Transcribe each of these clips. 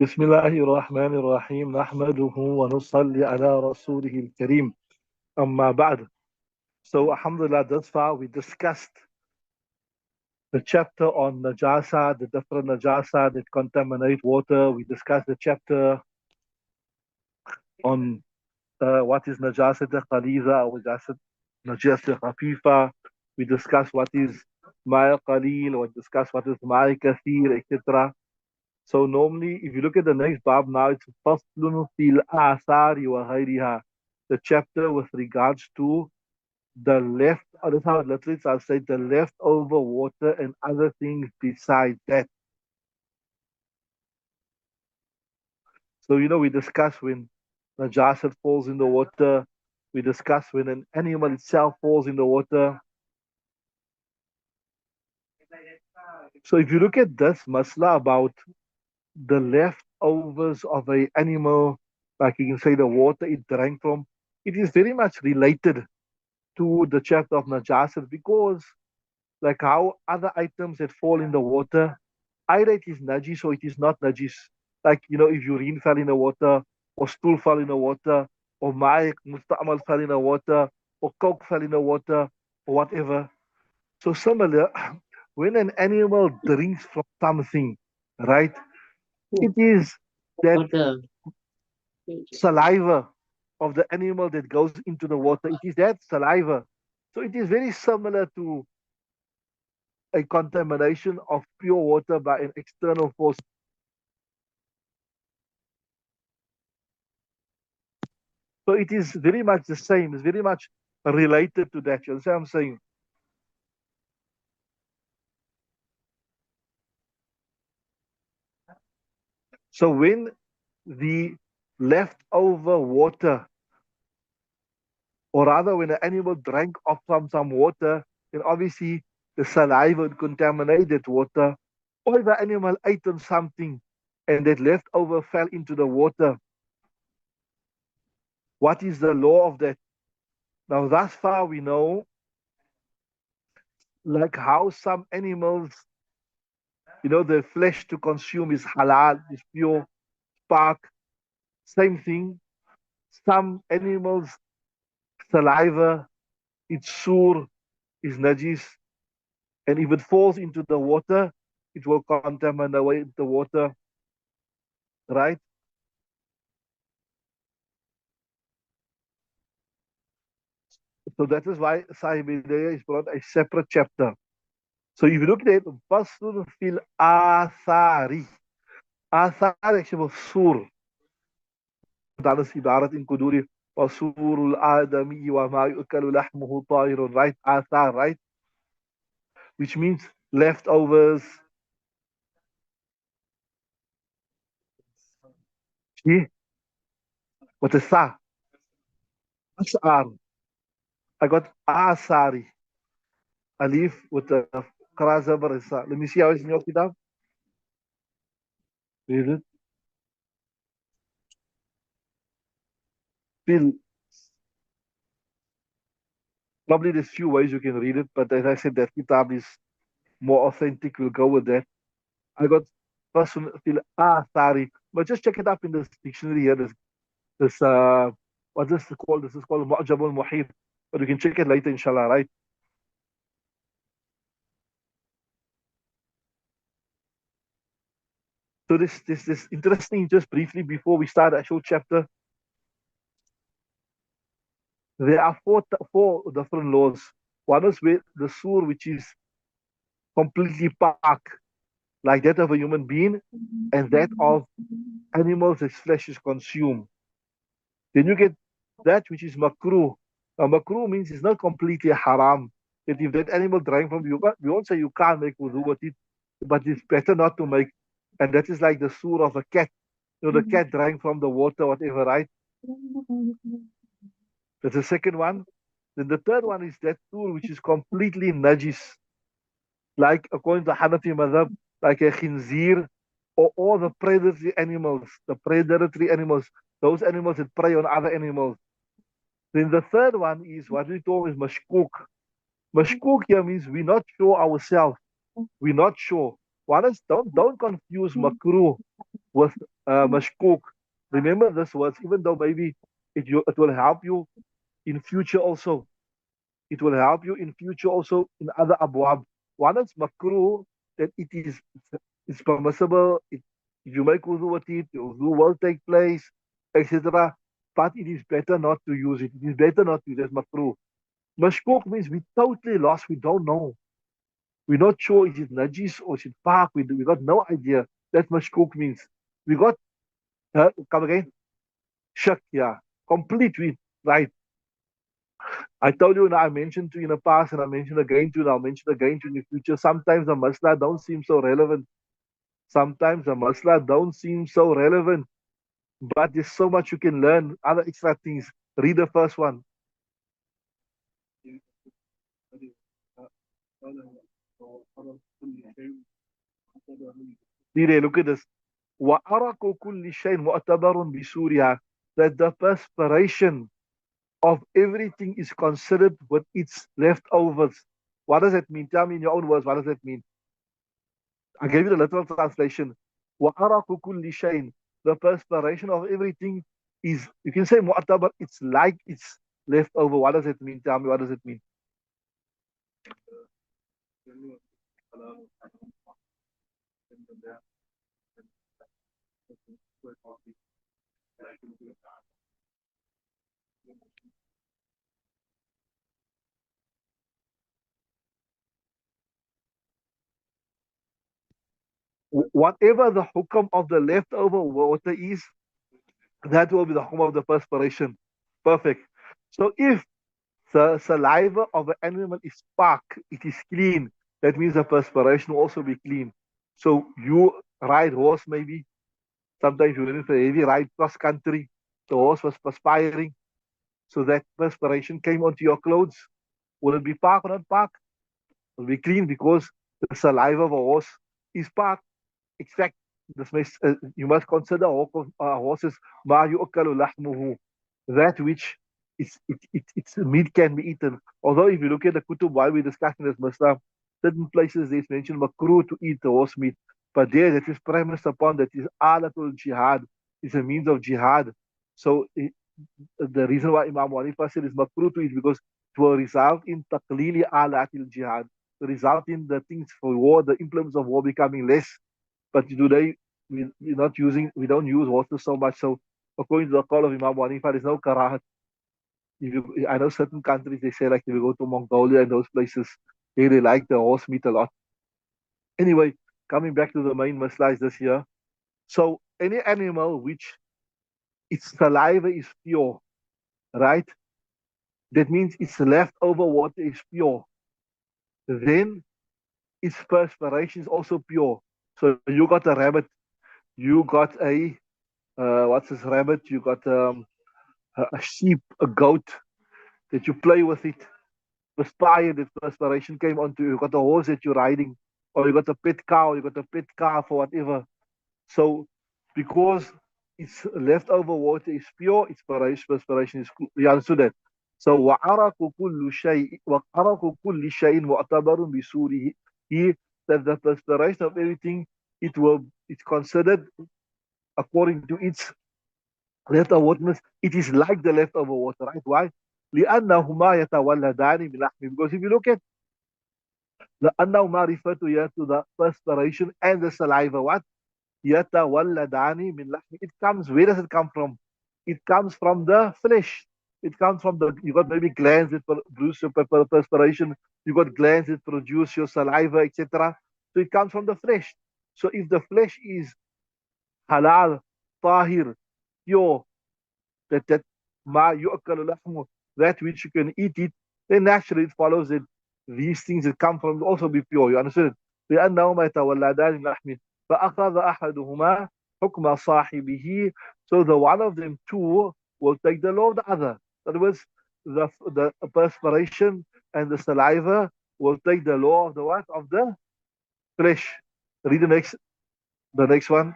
بسم الله الرحمن الرحيم نحمده ونصلي على رسوله الكريم أما بعد. So Alhamdulillah, thus far we discussed the chapter on najasa, the different najasa that contaminate water. We discussed the chapter on what is najasa khaliza or najasa khafifa. We discussed what is ma'a qalil, or discussed what is ma'a kathir, etc. So normally, if you look at the next bab now, it's faslun fil athari wa ghayriha, the chapter with regards to the left, or that's how it literally translates, the leftover water and other things besides that. So, we discuss when najasat falls in the water. We discuss when an animal itself falls in the water. So if you look at this masla about the leftovers of a animal, like you can say the water it drank from, it is very much related to the chapter of najasat, because like how other items that fall in the water, either it is najis or it is not najis. Like, if urine fell in the water, or stool fell in the water, or ma'ik musta'mal fell in the water, or coke fell in the water, or whatever. So similar, when an animal drinks from something, right, it is that For the saliva of the animal that goes into the water. It is that saliva. So it is very similar to a contamination of pure water by an external force. So it is very much the same. It's very much related to that. You understand what I'm saying? So when the leftover water, or rather when an animal drank off from some water, then obviously the saliva would contaminate that water. Or if the animal ate on something and that leftover fell into the water, what is the law of that? Now, thus far we know, like how some animals, the flesh to consume is halal, is pure, spark. Same thing. Some animals' saliva, it's sur, is najis, and if it falls into the water, it will contaminate the water, right? So that is why Sahib Hidayah is brought a separate chapter. So if you look at it, Faslun fil Athari. Athar actually sur. That is ibarat in Kuduri. Wasurul Adami wa ma yu'kalu lahmuhu tahirun, right? Athar, right? Which means leftovers. See? What is sa? Asar. I got Asari. Alif with the Karaza Barisa. Let me see how it's in your kitab. Read it. Fil. Probably there's few ways you can read it, but as I said, that kitab is more authentic. We'll go with that. I got first one, fil Asari. But just check it up in this dictionary here. This what this is called? This is called Mu'jam al-Muhit. But you can check it later, inshallah, right? So this interesting, just briefly before we start the actual chapter, there are four different laws. One is with the sur, which is completely park, like that of a human being, and that of animals whose flesh is consumed. Then you get that which is makruh. Now, makruh means it's not completely haram. That if that animal drank from you, we won't say you can't make wudu with it, but it's better not to make. And that is like the sur of a cat. The cat drank from the water, whatever, right? That's the second one. Then the third one is that sur which is completely najis, like according to Hanafi madhab, like a khinzir, or all the predatory animals, those animals that prey on other animals. Then the third one is what we call is mashkuk. Mashkuk here means we're not sure ourselves. We're not sure. One is don't confuse makruh with mashkuk. Remember this words, even though maybe it will help you in future also. It will help you in future also in other abwab. One is makruh, that it's permissible. You make wudu with it, your wudu will take place, etc. But it is better not to use it. It is better not to use it as makruh. Mashkuk means we totally lost. We don't know. We're not sure is it najis or is it park. We got no idea. That's mashkuk means. We got, come again, shak, yeah. Complete with, right. I told you, and I mentioned to you in the past, and I mentioned again to you, and I'll mention again to you in the future. Sometimes the masla don't seem so relevant. Sometimes the masla don't seem so relevant, but there's so much you can learn, other extra things. Read the first one. Dire, look at this. وَأَرَقُ كُلِّ شَيْءٍ مُعْتَبَرٌ بِسُورِهَا. That the perspiration of everything is considered with its leftovers. What does that mean? Tell me in your own words, what does that mean? I gave you the literal translation. وَأَرَقُ كُلِّ شَيْءٍ. The perspiration of everything is, you can say mu'tabar, it's like it's left over. What does it mean? Tell me, what does it mean? Whatever the hukam of the leftover water is, that will be the hukam of the perspiration. Perfect. So if the saliva of an animal is spark, it is clean. That means the perspiration will also be clean. So you ride horse maybe, sometimes you went for a heavy ride cross country, the horse was perspiring, so that perspiration came onto your clothes. Will it be park or not park? It will be clean because the saliva of a horse is park. Exact. This makes, you must consider horses ma yu'kalu lahmuhu, that which its meat can be eaten. Although if you look at the kutub while we're discussing this Muslim, certain places they mention makruh to eat the horse meat, but there that is premised upon that is alatul jihad, is a means of jihad. So the reason why Imam Hanifa said is makruh to eat because it will result in taqlili alatil jihad, to result in the things for war, the implements of war becoming less. But today we're not using, we don't use water so much. So according to the call of Imam Hanifa, there's no karahat. I know certain countries they say like if you go to Mongolia and those places, they like the horse meat a lot. Anyway, coming back to the main masla is this here. So any animal which its saliva is pure, right? That means its leftover water is pure. Then its perspiration is also pure. So you got a rabbit, you got a what's this rabbit? You got a sheep, a goat that you play with it. Perspired, that perspiration came onto you. You got a horse that you're riding, or you got a pet cow, you got a pet calf, or whatever. So, because it's leftover water is pure, its perspiration is cool. You understood that? So, وَعَرَقُ كُلِّ شَيْءٍ مُعْتَبَرٌ بِسُورِهِ. He, that the perspiration of everything, it's considered according to its leftover water. It is like the leftover water, right? Why? لأنهما يتولدان من لحم. Because if you look at لأنهما refer to the perspiration and the saliva. What? يتولدان من لحم. It comes, where does it come from? It comes from the flesh. It comes from the, you got maybe glands that produce your perspiration. You got glands that produce your saliva, etc. So it comes from the flesh. So if the flesh is halal, tahir, pure, that ma yu'kalu lahmu, that which you can eat it, then naturally it follows that these things that come from also be pure. You understand? لأنهما يتولدان من لحم فأخذ أحدهما حكم صاحبه. So the one of them two will take the law of the other. In other words, the perspiration and the saliva will take the law of the what? Of the flesh. Read the next one.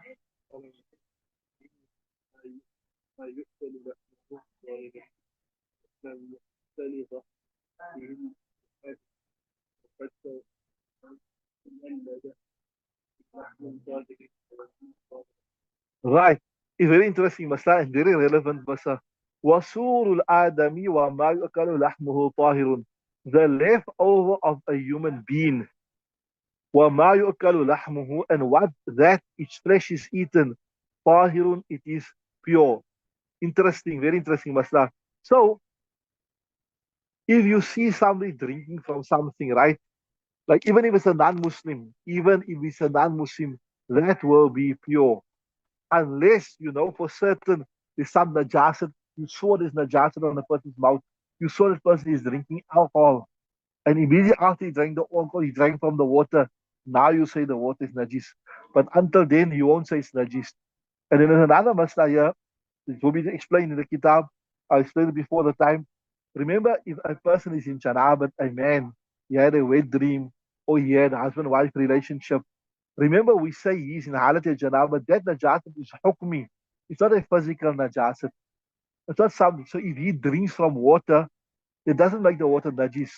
Right. It's very interesting, Masla, and very relevant, Masla. وَسُورُ الْآدَمِ وَمَا يُؤْكَلُ لَحْمُهُ طَاهِرٌ. The leftover of a human being, وَمَا يُؤْكَلُ لَحْمُهُ, and what that its flesh is eaten, طَاهِرٌ, it is pure. Interesting, very interesting, Masla. So, if you see somebody drinking from something, right? Like even if it's a non-Muslim, even if it's a non-Muslim, that will be pure. Unless you know for certain there's some najasat, you saw there's najasat on the person's mouth, you saw this person is drinking alcohol, and immediately after he drank the alcohol, he drank from the water. Now you say the water is najis. But until then, you won't say it's najis. And then there's another masla here, it will be explained in the kitab. I explained it before the time. Remember, if a person is in janabat, a man, he had a wet dream, or he had a husband-wife relationship. Remember, we say he's in halat al-janaba, that najasat is hukmi. It's not a physical najasat. It's not something. So if he drinks from water, it doesn't make the water najis.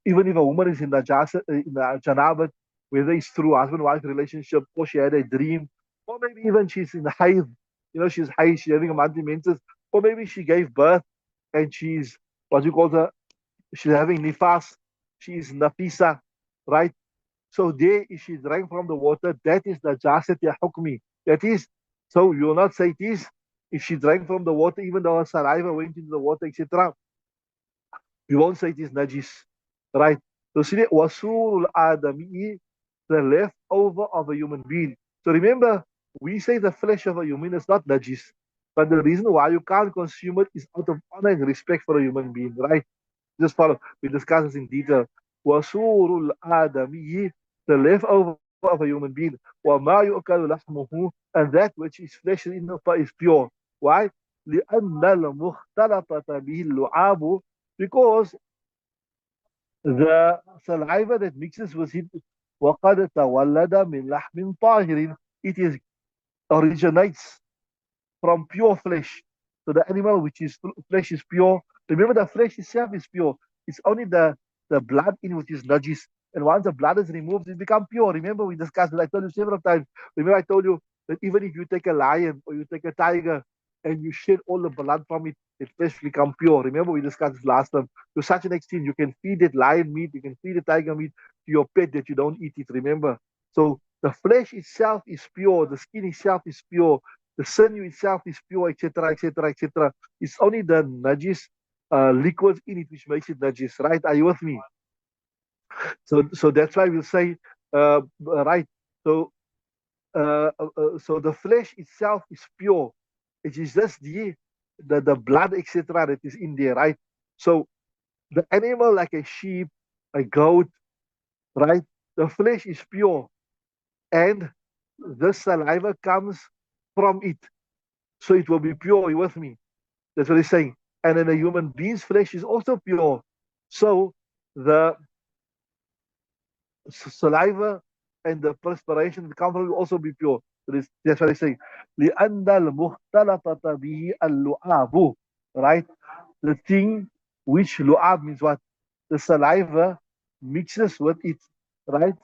Even if a woman is in najasat, in the janaba, whether it's through husband-wife relationship, or she had a dream, or maybe even she's in haid, she's haid, she's having a monthly menses, or maybe she gave birth and she's, what you call her, she's having nifas, she's nafisa, right? So there, if she drank from the water, that is najasat ya hukmi. That is, so you will not say it is. If she drank from the water, even though her saliva went into the water, etc., you won't say it is najis, right? So see that wasul adami, the leftover of a human being. So remember, we say the flesh of a human is not najis, but the reason why you can't consume it is out of honor and respect for a human being, right? Just follow. We discuss this in detail. وَسُورُ الْآدَمِيِّ, the leftover of a human being. وَمَا يُؤْكَلُ لَحْمُهُ, and that which is flesh in the is pure. Why? لِأَنَّ الْمُخْتَلَطَةَ بِهِ اللُّعَابُ, because the saliva that mixes with it, وَقَدْ تَوَلَّدَ مِنْ لَحْمٍ طَاهِرٍ, it is originates from pure flesh. So the animal which is flesh is pure. Remember, the flesh itself is pure. It's only the blood in which is najis. And once the blood is removed, it becomes pure. Remember, we discussed it. I told you several times. Remember, I told you that even if you take a lion or you take a tiger and you shed all the blood from it, the flesh become pure. Remember, we discussed this last time. To such an extent, you can feed it lion meat, you can feed the tiger meat to your pet that you don't eat it. Remember. So the flesh itself is pure. The skin itself is pure, the sinew itself is pure, etc., etc., etc. It's only the najis liquids in it which makes it najis, right? Are you with me? So that's why we'll say, right? So, so the flesh itself is pure. It is just the blood, etc., that is in there, right? So the animal, like a sheep, a goat, right? The flesh is pure, and the saliva comes from it, so it will be pure. Are you with me? That's what he's saying. And then a human being's flesh is also pure. So the saliva and the perspiration that come from it will also be pure. So that's what he's saying. لأن المختلطة به اللعاب. Right? The thing which lu'ab means what? The saliva mixes with it. Right?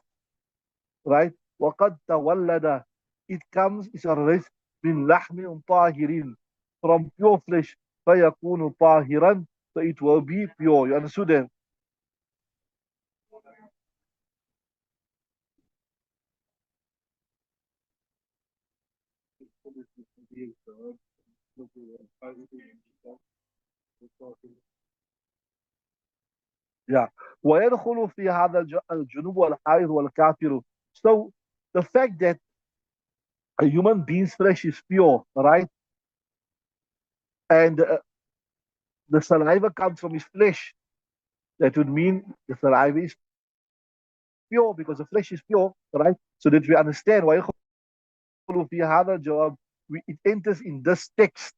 Right? وقد تولد. It comes, it's already من لحم طاهر, from pure flesh. فيكون طاهرا, so it will be pure. You understood that? Yeah. ويدخل في هذا الجنوب والحائض والكافر. So the fact that a human being's flesh is pure, right? And the saliva comes from his flesh. That would mean the saliva is pure because the flesh is pure, right? So that we understand why في هذا الجواب, it enters in this text.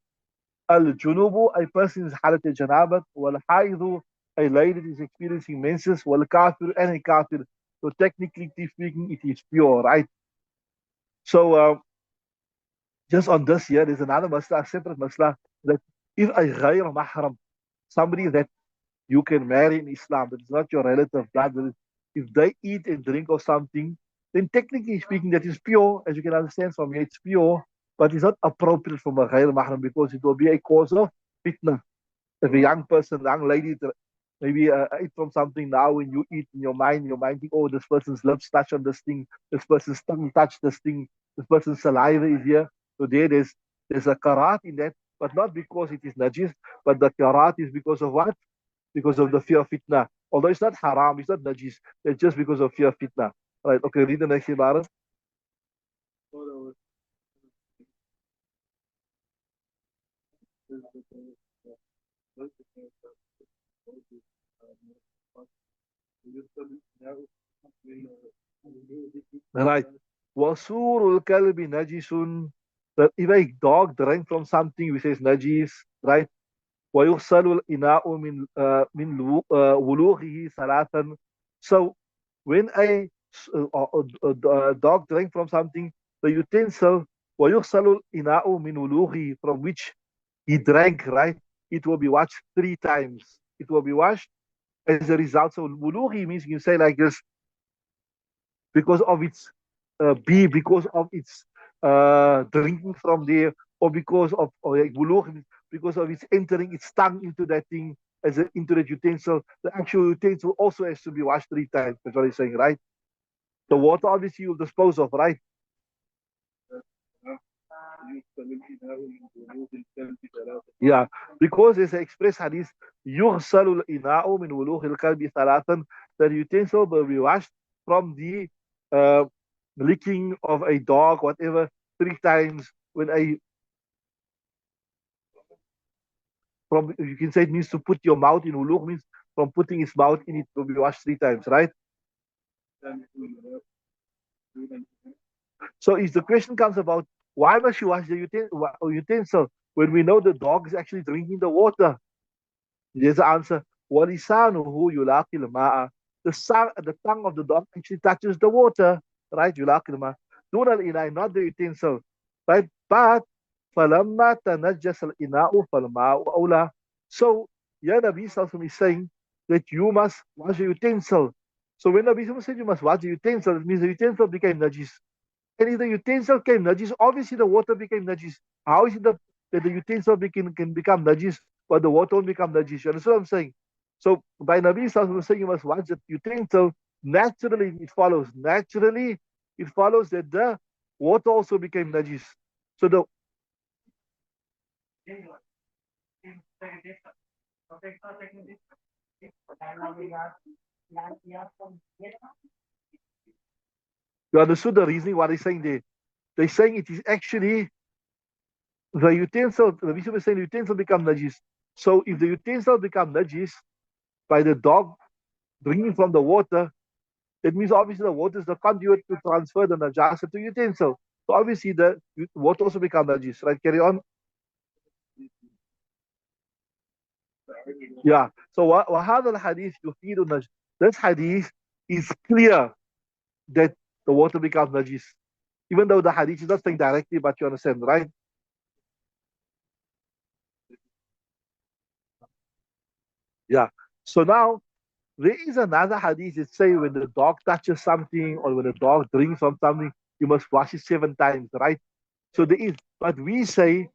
الجنوب, a person is حالة الجنابة, والحائض, a lady is experiencing menses, والكافر, and a kafir. So technically speaking, it is pure, right? So just on this here, there's another masla, a separate masla, that if a ghayr mahram, somebody that you can marry in Islam, that is not your relative, blood, if they eat and drink or something, then technically speaking, that is pure, as you can understand from here, it's pure. but it's not appropriate from a ghayr mahram because it will be a cause of fitna. If a young person, young lady, maybe eat from something now, when you eat in your mind think, oh, this person's lips touch on this thing, this person's tongue touch this thing, this person's saliva is here. So there's a karat in that, but not because it is najis, but the karat is because of what? Because of the fear of fitna. Although it's not haram, it's not najis, it's just because of fear of fitna. Right, okay, read the next ibarat. Right. Wasurul kalbi najisun. That if a dog drank from something which is najis, right? ويغسل الإناء من ولوغه ثلاثا. So when a dog drank from something, the utensil ويغسل الإناء من ولوغه from which he drank, right? It will be washed 3 times. It will be washed as a result. So wulughi means you say like this because of its because of its drinking from there, or because of or like wulugh, because of its entering its tongue into that thing as into that utensil. The actual utensil also has to be washed 3 times. That's what he's saying, right? The water obviously you'll dispose of, right? Yeah, because there's an express hadith, يغسل الإناء من ولوغ الكلب ثلاثا, that the utensil will be washed from the uh, licking of a dog, whatever, 3 times. When a from you can say it means to put your mouth in wulugh means from putting his mouth in it will be washed 3 times, right? So if the question comes about why must you wash the utensil when we know the dog is actually drinking the water? Here's the answer. وَلِسَانُهُ يُلَاقِ الْمَاءَ. The tongue of the dog actually touches the water, right? يُلَاقِ الْمَاءَ. دون الإناء, not the utensil, right? But فَلَمَّا تَنَجَّسَ الْإِنَاءُ فَالْمَاءُ أَوْلَى. So, yeah, Nabi Sallallahu is saying that you must wash the utensil. So when Nabi Sallallahu said you must wash the utensil, it means the utensil became najis. And if the utensil became najis, obviously the water became najis. How is it that the utensil can become najis, but the water won't become najis? You understand what I'm saying? So by Nabi Sallallahu saying you must wash the utensil, naturally it follows. Naturally, it follows that the water also became najis. So the you understood the reasoning what they're saying there. They're saying it is actually the utensil, the Bishop is saying the utensil become najis. So if the utensil become najis by the dog drinking from the water, it means obviously the water is the conduit to transfer the najasa to utensil. So obviously the water also becomes najis. Right? Carry on. Yeah. So وهذا الحديث يفيد النجس. This hadith is clear that the water becomes najis. Even though the hadith is not saying directly, but you understand, right? Yeah. So now there is another hadith that say when the dog touches something or when the dog drinks from something, you must wash it 7 times, right? So there is, but we say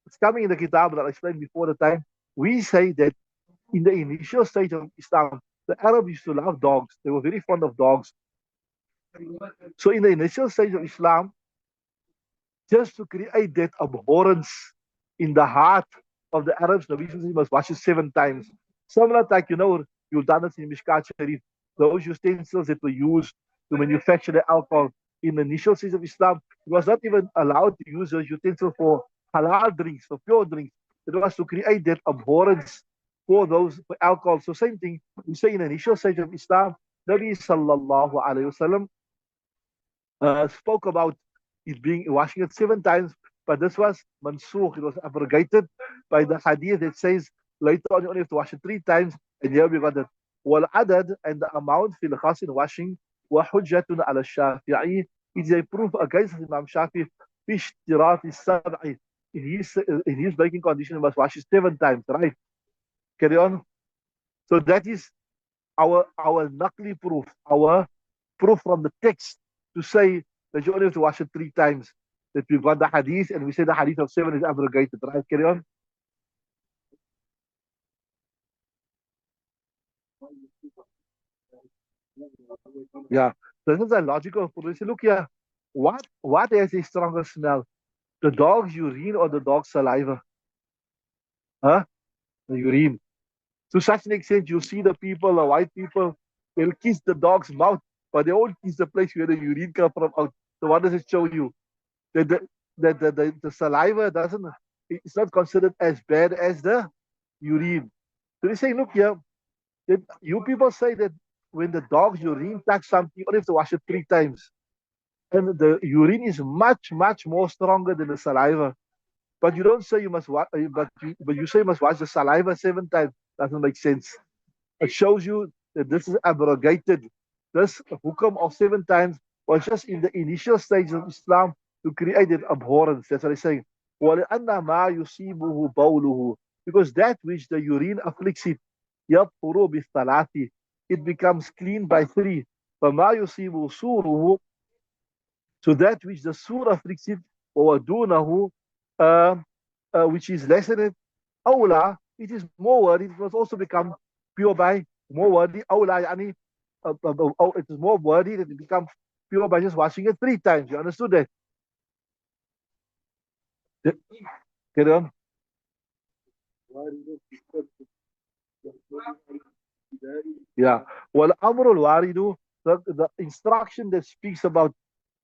it's coming in the kitab that I explained before the time. We say that in the initial stage of Islam, the Arabs used to love dogs. They were very fond of dogs. So in the initial stage of Islam, just to create that abhorrence in the heart of the Arabs, the Nabi must wash it 7 times. Similar like, you've done this in Mishkat Sharif, those utensils that were used to manufacture the alcohol in the initial stage of Islam, it was not even allowed to use those utensils for halal drinks, for pure drinks. It was to create that abhorrence for alcohol. So same thing, we say in the initial stage of Islam, Nabi sallallahu alayhi wasallam spoke about it being washing it 7 times, but this was mansukh, it was abrogated by the hadith that says later on you only have to wash it 3 times, and here we got that wal adad, and the amount fil khas in washing wa hujjatun ala shafi'i, it is a proof against Imam Shafi fi ishtirat sab'i, in his baking condition he must wash it 7 times, right? Carry on. So that is our naqli proof, our proof from the text to say that you only have to wash it 3 times. that we've got the hadith and we say the hadith of 7 is abrogated, right? Carry on. Yeah. So this is a logical approach. Look here, what has a stronger smell? The dog's urine or the dog's saliva? Huh? The urine. To such an extent, you see the people, the white people, they'll kiss the dog's mouth, but they won't kiss the place where the urine comes from out. So what does it show you? That the saliva doesn't, it's not considered as bad as the urine. So they say, look here, that you people say that when the dog's urine touch something, you only have to wash it 3 times. And the urine is much, much more stronger than the saliva. But you don't say you must wash, but you say you must wash the saliva 7 times. Doesn't make sense. It shows you that this is abrogated. This hukam of 7 times was just in the initial stage of Islam to create an abhorrence. That's what he's saying. وَلِأَنَّ مَا يُصِيبُهُ بَوْلُهُ. Because that which the urine afflicts it, يَطْهُرُ بِالثَّلَاثِ. It becomes clean by 3. فَمَا يُصِيبُ سُورُهُ. So that which the sur afflicts it, وَدُونَهُ, uh, which is less than it, أولى, it is more worthy. It must also become pure by more worthy. أولى يعني, it is more worthy that it becomes pure by just washing it 3 times. You understood that? Get on. Yeah. Well, Amrul Waridu, the instruction that speaks about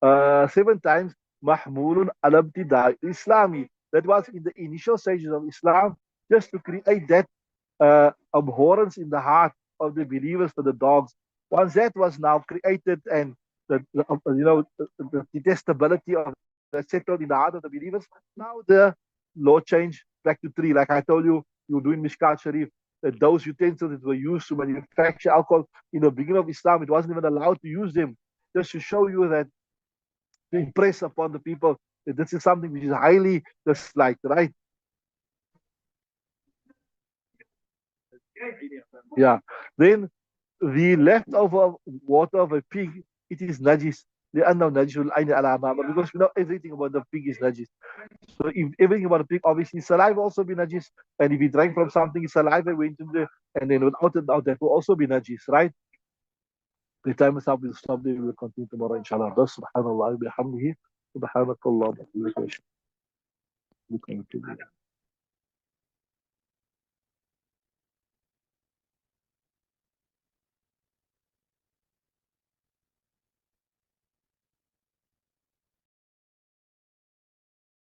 7 times, Mahmulun al-Ibtida Islami. That was in the initial stages of Islam, just to create that abhorrence in the heart of the believers for the dogs. Once that was now created and the detestability of that settled in the heart of the believers, now the law changed back to 3. Like I told you, you were doing Mishkat Sharif, that those utensils that were used to manufacture alcohol in the beginning of Islam, it wasn't even allowed to use them, just to show you that, to impress upon the people that this is something which is highly disliked, right? Yeah. Then the leftover water of a pig, it is najis. لأنه نجس العين على ما because we know everything about the pig is najis. So if everything about the pig, obviously saliva also be najis. And if he drank from something, saliva went into the, and then without it out, that will also be najis, right? The time is up, we'll stop there, we'll continue tomorrow, inshallah. Subhanallah, bihamdihi, subhanakallah,